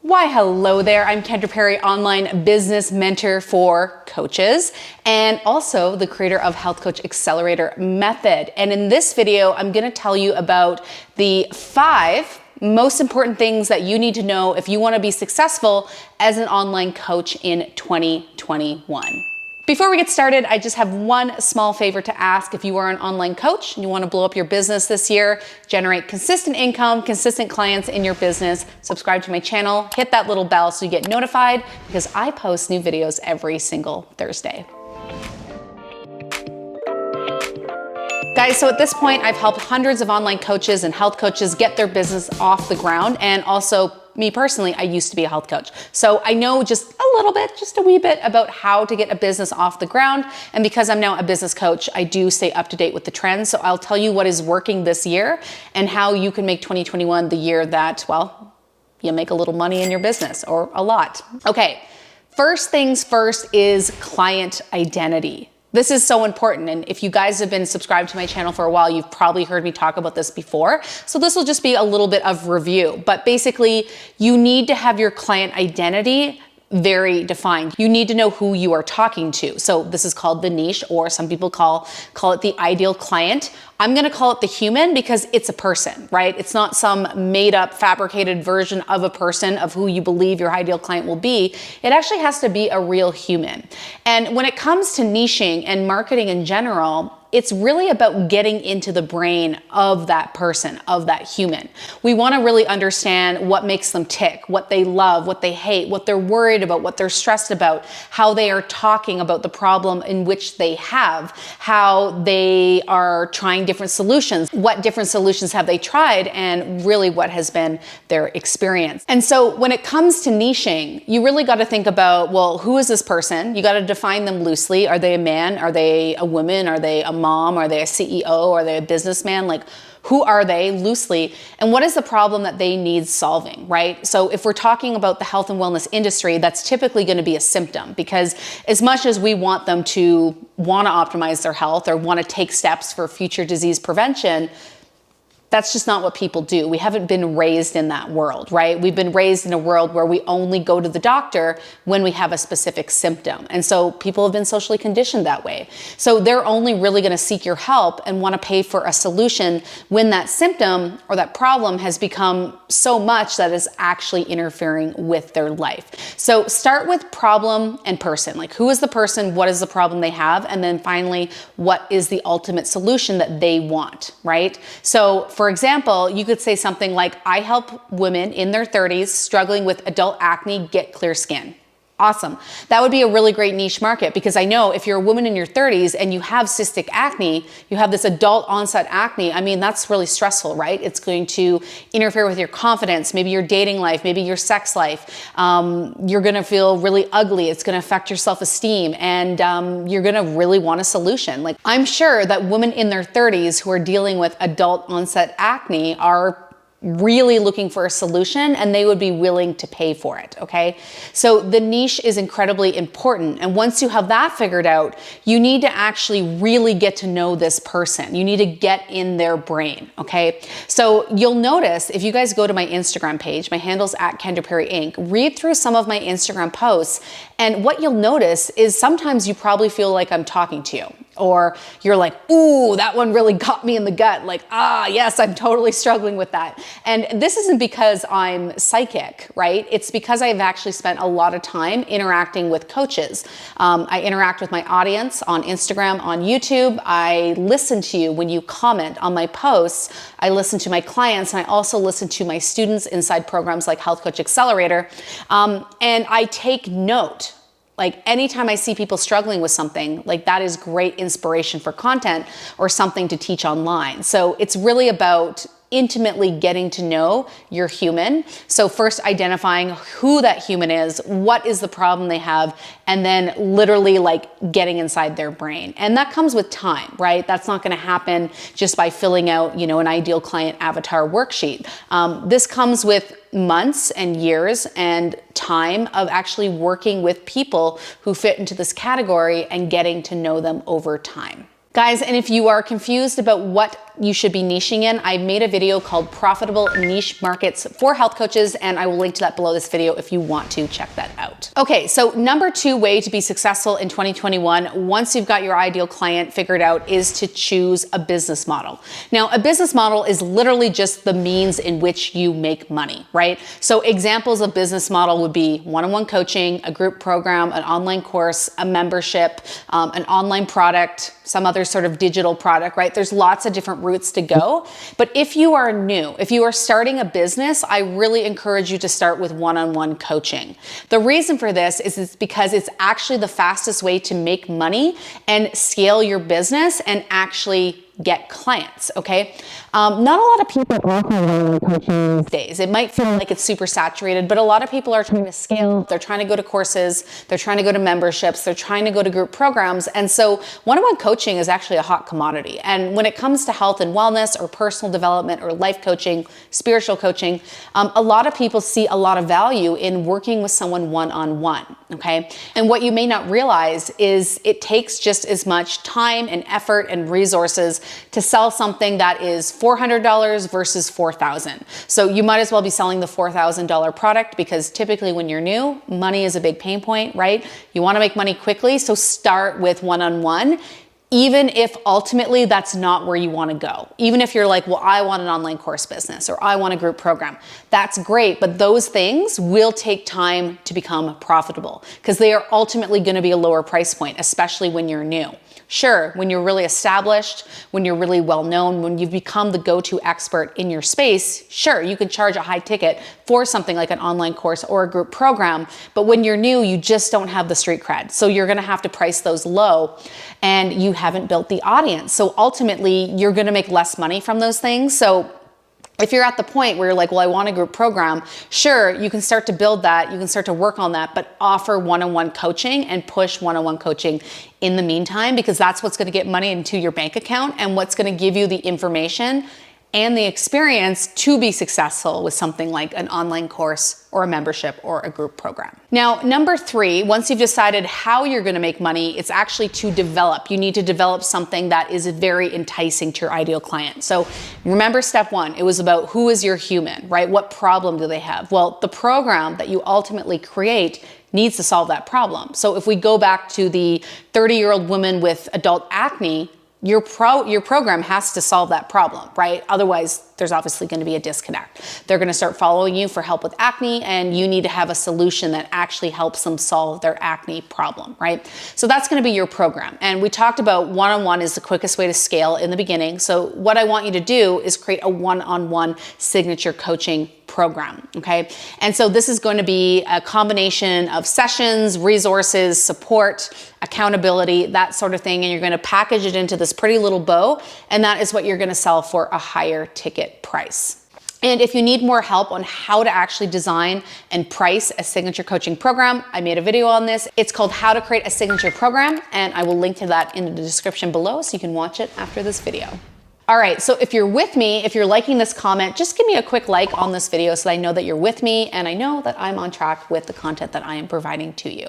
Why, hello there. I'm Kendra Perry, online business mentor for coaches and also the creator of Health Coach Accelerator Method. And in this video, I'm going to tell you about the 5 most important things that you need to know if you want to be successful as an online coach in 2021. Before we get started, I just have one small favor to ask. If you are an online coach and you want to blow up your business this year, generate consistent income, consistent clients in your business, subscribe to my channel, hit that little bell so you get notified because I post new videos every single Thursday. Guys, so at this point, I've helped hundreds of online coaches and health coaches get their business off the ground. And also, me personally, I used to be a health coach. So I know just a little bit, just a wee bit about how to get a business off the ground. And because I'm now a business coach, I do stay up to date with the trends. So I'll tell you what is working this year and how you can make 2021 the year that, well, you make a little money in your business or a lot. Okay, first things first is client identity. This is so important. And if you guys have been subscribed to my channel for a while, you've probably heard me talk about this before. So this will just be a little bit of review, but basically you need to have your client identity very defined. You need to know who you are talking to. So this is called the niche, or some people call it the ideal client. I'm gonna call it the human because it's a person, right? It's not some made up, fabricated version of a person of who you believe your ideal client will be. It actually has to be a real human. And when it comes to niching and marketing in general, it's really about getting into the brain of that person, of that human. We wanna really understand what makes them tick, what they love, what they hate, what they're worried about, what they're stressed about, how they are talking about the problem in which they have, how they are trying different solutions, what different solutions have they tried, and really what has been their experience. And so when it comes to niching, you really gotta think about, well, who is this person? You gotta define them loosely. Are they a man? Are they a woman? Are they a mom? Are they a CEO? Are they a businessman? Like, who are they loosely? And what is the problem that they need solving, right? So if we're talking about the health and wellness industry, that's typically going to be a symptom, because as much as we want them to want to optimize their health or want to take steps for future disease prevention, that's just not what people do. We haven't been raised in that world, right? We've been raised in a world where we only go to the doctor when we have a specific symptom. And so people have been socially conditioned that way. So they're only really gonna seek your help and wanna pay for a solution when that symptom or that problem has become so much that is actually interfering with their life. So start with problem and person. Like, who is the person? What is the problem they have? And then finally, what is the ultimate solution that they want, right? So for example, you could say something like, I help women in their 30s struggling with adult acne get clear skin. Awesome. That would be a really great niche market, because I know if you're a woman in your 30s and you have cystic acne, you have this adult onset acne, I mean, that's really stressful, right? It's going to interfere with your confidence, maybe your dating life, maybe your sex life. You're going to feel really ugly. It's going to affect your self-esteem, and you're going to really want a solution. Like, I'm sure that women in their 30s who are dealing with adult onset acne are really looking for a solution, and they would be willing to pay for it, okay? So the niche is incredibly important. And once you have that figured out, you need to actually really get to know this person. You need to get in their brain, okay? So you'll notice, if you guys go to my Instagram page, my handle's at Kendra Perry Inc., read through some of my Instagram posts, and what you'll notice is sometimes you probably feel like I'm talking to you. Or you're like, ooh, that one really got me in the gut. Like, yes, I'm totally struggling with that. And this isn't because I'm psychic, right? It's because I've actually spent a lot of time interacting with coaches. I interact with my audience on Instagram, on YouTube. I listen to you when you comment on my posts. I listen to my clients, and I also listen to my students inside programs like Health Coach Accelerator. And I take note. Like, anytime I see people struggling with something, like, that is great inspiration for content or something to teach online. So it's really about intimately getting to know your human. So first identifying who that human is, what is the problem they have, and then literally like getting inside their brain. And that comes with time, right? That's not gonna happen just by filling out, you know, an ideal client avatar worksheet. This comes with months and years and time of actually working with people who fit into this category and getting to know them over time. Guys, and if you are confused about what you should be niching in, I made a video called Profitable Niche Markets for Health Coaches, and I will link to that below this video if you want to check that out. Okay, so number 2 way to be successful in 2021, once you've got your ideal client figured out, is to choose a business model. Now, a business model is literally just the means in which you make money, right? So examples of business model would be one-on-one coaching, a group program, an online course, a membership, an online product, some other sort of digital product, right? There's lots of different routes to go. But if you are new, if you are starting a business, I really encourage you to start with one-on-one coaching. The reason for this is because it's actually the fastest way to make money and scale your business and actually get clients, okay? Not a lot of people offer one-on-one coaching these days. It might feel like it's super saturated, but a lot of people are trying to scale. They're trying to go to courses. They're trying to go to memberships. They're trying to go to group programs. And so one-on-one coaching is actually a hot commodity. And when it comes to health and wellness or personal development or life coaching, spiritual coaching, a lot of people see a lot of value in working with someone one-on-one, okay? And what you may not realize is it takes just as much time and effort and resources to sell something that is $400 versus $4,000. So you might as well be selling the $4,000 product, because typically when you're new, money is a big pain point, right? You want to make money quickly, so start with one-on-one, even if ultimately that's not where you want to go. Even if you're like, well, I want an online course business or I want a group program. That's great, but those things will take time to become profitable because they are ultimately going to be a lower price point, especially when you're new. Sure, when you're really established, when you're really well known, when you've become the go-to expert in your space, sure, you can charge a high ticket for something like an online course or a group program. But when you're new, you just don't have the street cred. So you're going to have to price those low and you haven't built the audience. So ultimately, you're going to make less money from those things. So if you're at the point where you're like, well, I want a group program, sure, you can start to build that, you can start to work on that, but offer one-on-one coaching and push one-on-one coaching in the meantime, because that's what's going to get money into your bank account and what's going to give you the information and the experience to be successful with something like an online course or a membership or a group program. Now, number 3, once you've decided how you're going to make money, it's actually to develop. You need to develop something that is very enticing to your ideal client. So remember step 1, it was about who is your human, right? What problem do they have? Well, the program that you ultimately create needs to solve that problem. So if we go back to the 30-year-old woman with adult acne, your program has to solve that problem, right? Otherwise, there's obviously going to be a disconnect. They're going to start following you for help with acne, and you need to have a solution that actually helps them solve their acne problem, right? So that's going to be your program. And we talked about one-on-one is the quickest way to scale in the beginning. So what I want you to do is create a one-on-one signature coaching program, okay? And so this is going to be a combination of sessions, resources, support, accountability, that sort of thing. And you're going to package it into this pretty little bow. And that is what you're going to sell for a higher ticket price. And if you need more help on how to actually design and price a signature coaching program, I made a video on this. It's called How to Create a Signature Program, and I will link to that in the description below so you can watch it after this video. All right, so if you're with me, if you're liking this comment, just give me a quick like on this video so that I know that you're with me and I know that I'm on track with the content that I am providing to you.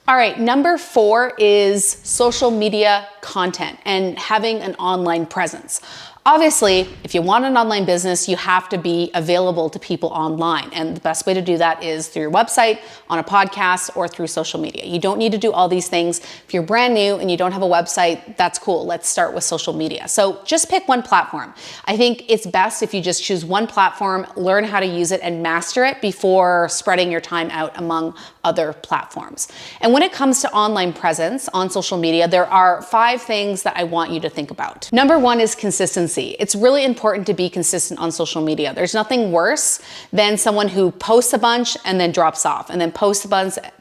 All right, number 4 is social media content and having an online presence. Obviously, if you want an online business, you have to be available to people online. And the best way to do that is through your website, on a podcast, or through social media. You don't need to do all these things. If you're brand new and you don't have a website, that's cool. Let's start with social media. So just pick one platform. I think it's best if you just choose one platform, learn how to use it and master it before spreading your time out among other platforms. And when it comes to online presence on social media, there are 5 things that I want you to think about. Number 1 is consistency. It's really important to be consistent on social media. There's nothing worse than someone who posts a bunch and then drops off, and then posts a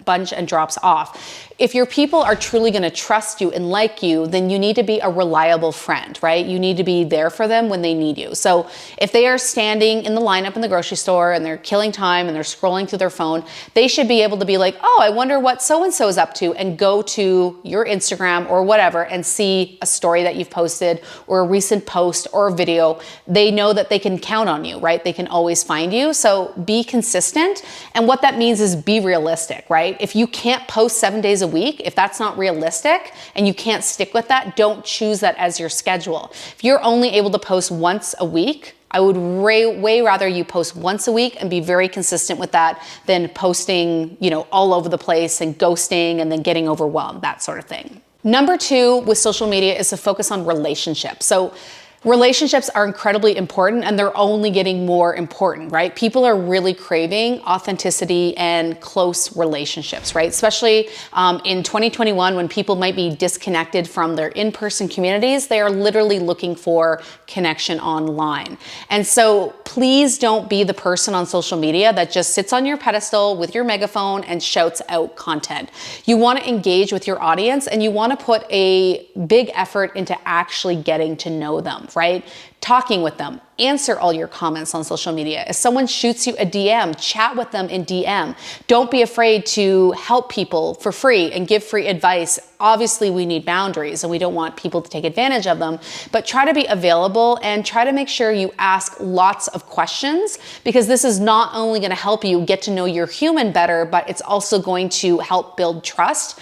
bunch and drops off. If your people are truly going to trust you and like you, then you need to be a reliable friend, right? You need to be there for them when they need you. So if they are standing in the lineup in the grocery store and they're killing time and they're scrolling through their phone, they should be able to be like, oh, I wonder what so-and-so is up to, and go to your Instagram or whatever and see a story that you've posted or a recent post or a video. They know that they can count on you, right? They can always find you. So be consistent. And what that means is be realistic, right? right? If you can't post 7 days a week, if that's not realistic and you can't stick with that, don't choose that as your schedule. If you're only able to post once a week, I would way rather you post once a week and be very consistent with that than posting, all over the place and ghosting and then getting overwhelmed, that sort of thing. Number 2 with social media is to focus on relationships. So relationships are incredibly important and they're only getting more important, right? People are really craving authenticity and close relationships, right? Especially in 2021 when people might be disconnected from their in-person communities, they are literally looking for connection online. And so please don't be the person on social media that just sits on your pedestal with your megaphone and shouts out content. You want to engage with your audience and you want to put a big effort into actually getting to know them, right? Talking with them, answer all your comments on social media. If someone shoots you a DM, chat with them in DM. Don't be afraid to help people for free and give free advice. Obviously, we need boundaries and we don't want people to take advantage of them, but try to be available and try to make sure you ask lots of questions, because this is not only going to help you get to know your human better, but it's also going to help build trust,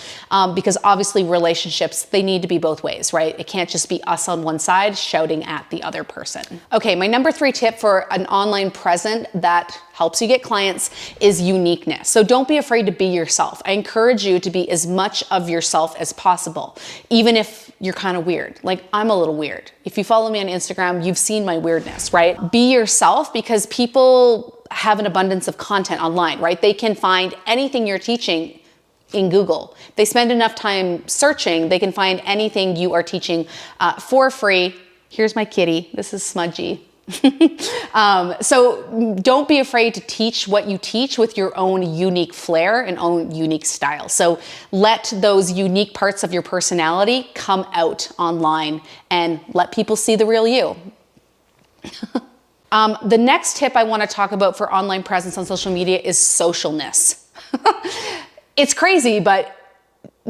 because obviously relationships, they need to be both ways, right? It can't just be us on one side shouting at the other person. Okay, my number 3 tip for an online presence that helps you get clients is uniqueness. So don't be afraid to be yourself. I encourage you to be as much of yourself as possible, even if you're kind of weird. Like, I'm a little weird. If you follow me on Instagram, you've seen my weirdness, right? Be yourself, because people have an abundance of content online, right? They can find anything you're teaching in Google. They spend enough time searching, they can find anything you are teaching for free. Here's my kitty. This is Smudgy. So don't be afraid to teach what you teach with your own unique flair and own unique style. So let those unique parts of your personality come out online and let people see the real you. The next tip I want to talk about for online presence on social media is socialness. It's crazy, but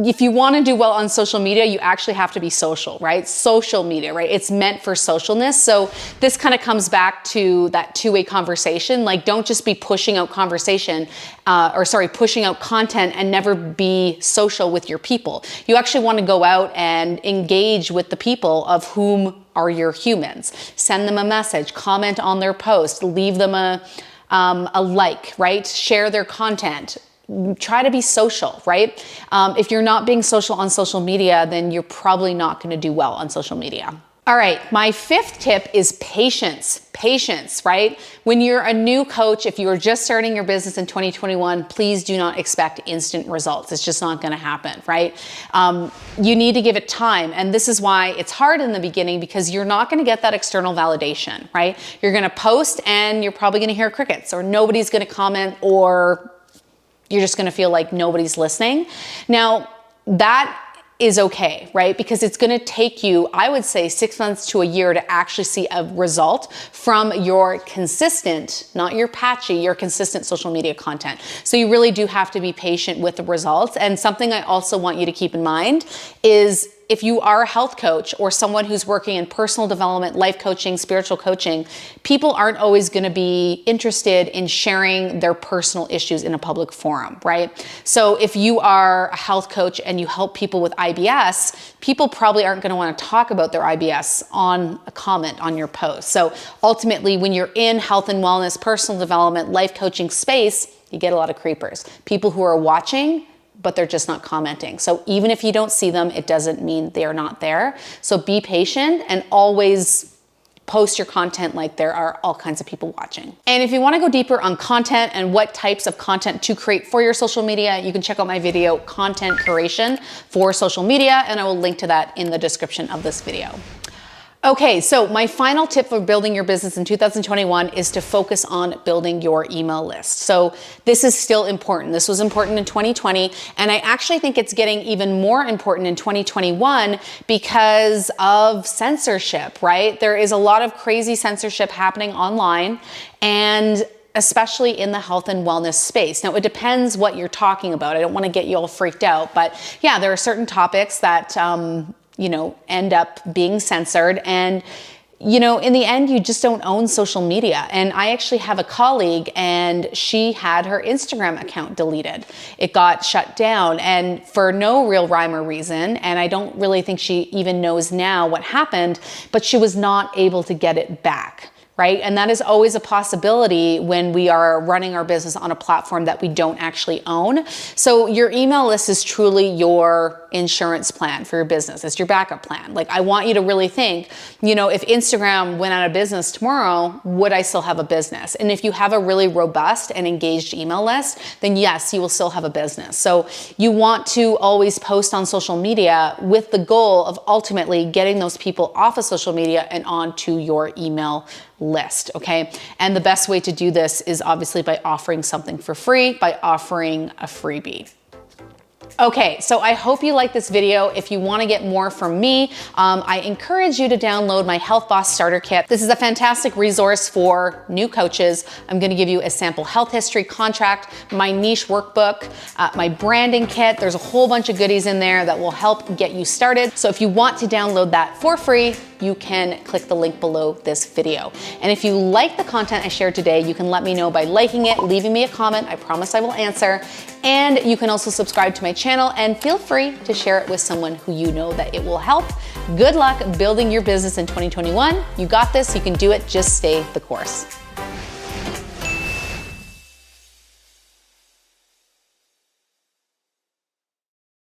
if you want to do well on social media, you actually have to be social, right? Social media, right? It's meant for socialness. So this kind of comes back to that two-way conversation. Like, don't just be pushing out pushing out content and never be social with your people. You actually want to go out and engage with the people of whom are your humans. Send them a message, comment on their post, leave them a like, right? Share their content. Try to be social, right? If you're not being social on social media, then you're probably not going to do well on social media. All right, my 5th tip is patience. Patience, right? When you're a new coach, if you are just starting your business in 2021, please do not expect instant results. It's just not going to happen, right? You need to give it time. And this is why it's hard in the beginning, because you're not going to get that external validation, right? You're going to post and you're probably going to hear crickets, or nobody's going to comment, or you're just going to feel like nobody's listening. Now, that is okay, right? Because it's going to take you, I would say, 6 months to a year to actually see a result from your consistent, not your patchy, your consistent social media content. So you really do have to be patient with the results. And something I also want you to keep in mind is, if you are a health coach or someone who's working in personal development, life coaching, spiritual coaching, people aren't always going to be interested in sharing their personal issues in a public forum, right? So if you are a health coach and you help people with IBS, people probably aren't going to want to talk about their IBS on a comment on your post. So ultimately, when you're in health and wellness, personal development, life coaching space, you get a lot of creepers. People who are watching, but they're just not commenting. So even if you don't see them, it doesn't mean they are not there. So be patient and always post your content like there are all kinds of people watching. And if you want to go deeper on content and what types of content to create for your social media, you can check out my video, Content Curation for Social Media, and I will link to that in the description of this video. Okay, so my final tip for building your business in 2021 is to focus on building your email list. So this is still important. This was important in 2020, and I actually think it's getting even more important in 2021 because of censorship, right? There is a lot of crazy censorship happening online, and especially in the health and wellness space. Now, it depends what you're talking about. I don't want to get you all freaked out, but yeah, there are certain topics that end up being censored, and you know, in the end, you just don't own social media. And I actually have a colleague and she had her Instagram account deleted. It got shut down and for no real rhyme or reason. And I don't really think she even knows now what happened, but she was not able to get it back. Right? And that is always a possibility when we are running our business on a platform that we don't actually own. So your email list is truly your insurance plan for your business. It's your backup plan. Like, I want you to really think, you know, if Instagram went out of business tomorrow, would I still have a business? And if you have a really robust and engaged email list, then yes, you will still have a business. So you want to always post on social media with the goal of ultimately getting those people off of social media and onto your email list, okay? And the best way to do this is obviously by offering something for free, by offering a freebie. Okay, so I hope you like this video. If you want to get more from me, I encourage you to download my Health Boss Starter Kit. This is a fantastic resource for new coaches. I'm going to give you a sample health history contract, my niche workbook, my branding kit. There's a whole bunch of goodies in there that will help get you started. So if you want to download that for free, you can click the link below this video. And if you like the content I shared today, you can let me know by liking it, leaving me a comment. I promise I will answer. And you can also subscribe to my channel and feel free to share it with someone who you know that it will help. Good luck building your business in 2021. You got this, you can do it, just stay the course.